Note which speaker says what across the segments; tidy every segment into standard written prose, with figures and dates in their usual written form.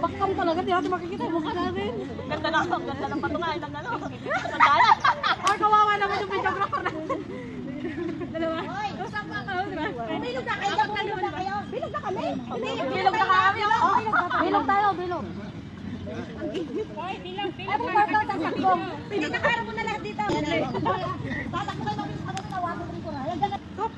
Speaker 1: Bakam talaga, di natin makikita yung mukha namin.
Speaker 2: Ganda ng patungan ng ano. Sandala.
Speaker 1: Ay, kawawa naman yung videographer natin. Dalawa. Usap pa ka, di ba? Bilog na kayo, bilog na kayo. Bilog na kami.
Speaker 2: Bilog na kami.
Speaker 1: Bilog tayo, bilog. Ay, bumarto sa sakong. Pinakaharap mo na lahat dito. Tatakbo kayo ng ano na, 1, 2, 3, 4. Ayan, dyan. Stop.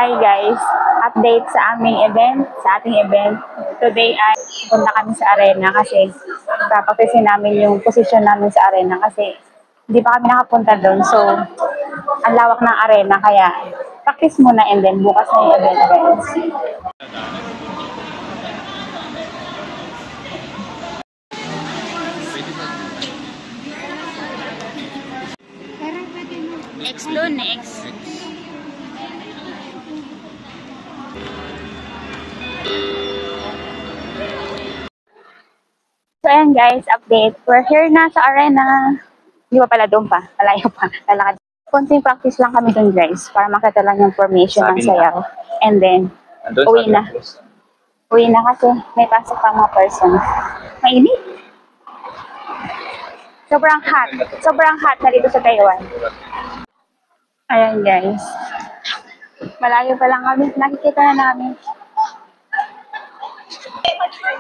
Speaker 3: Hi guys, update sa aming event, sa ating event. Today ay punta kami sa arena kasi papakisin namin yung posisyon namin sa arena kasi hindi pa kami nakapunta doon. So, ang lawak ng arena kaya practice muna and then bukas na yung event guys. Next doon, next. So ayan guys, update. We're here na sa arena. Hindi pa pala doon pa. Malayo pa. Lalakad. Konting practice lang kami dun guys, para makita lang yung formation ng
Speaker 4: Sabi
Speaker 3: sayaw. And then,
Speaker 4: Andun,
Speaker 3: uwi
Speaker 4: sabi
Speaker 3: na.
Speaker 4: ng close.
Speaker 3: Uwi na kasi may pasok pa mga person. Mainit. Sobrang hot. Sobrang hot na dito sa Taiwan. Ayan guys. Malayo pa lang kami. Nakikita na namin.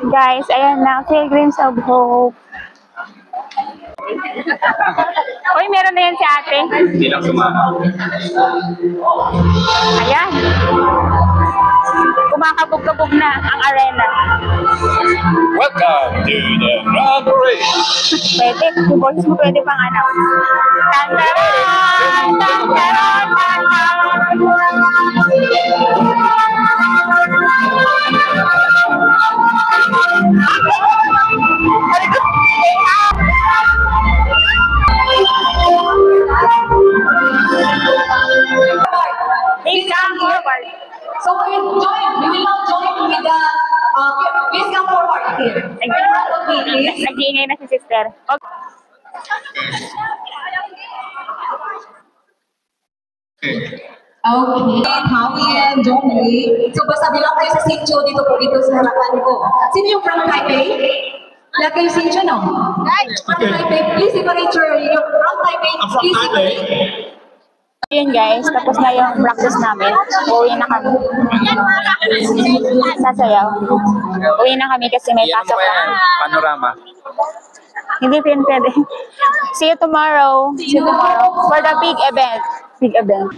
Speaker 3: Guys, ayan na. Pilgrims of Hope. Uy, meron na yan si ate.
Speaker 4: Hindi lang sumama.
Speaker 3: Ayan. Kumakabog-kabog na ang arena.
Speaker 4: Welcome to the Grand Parade!
Speaker 3: Pwede. Yung boses mo pwede pang ano. Tantaran! Tantaran! Please come forward.
Speaker 1: So we will now join with the, please come forward here.
Speaker 3: Nag-iingay na si sister. Okay.
Speaker 1: Okay, Taoyan, Johnny. So basta bilang kayo sa Sincho dito sa harapan ko. Sino yung from Taipei? Lahat kayo Sincho, no? From Taipei, please separate your from Taipei. Please separate.
Speaker 3: Ayun guys, tapos na yung practice namin. Uwi na kami. Sasayaw. Uwi na kami kasi may
Speaker 4: Iyan mo
Speaker 3: pasok
Speaker 4: kaya
Speaker 3: pa.
Speaker 4: panorama.
Speaker 3: Hindi pwede. See you tomorrow. See you tomorrow for the big event. Big event.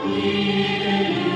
Speaker 5: Even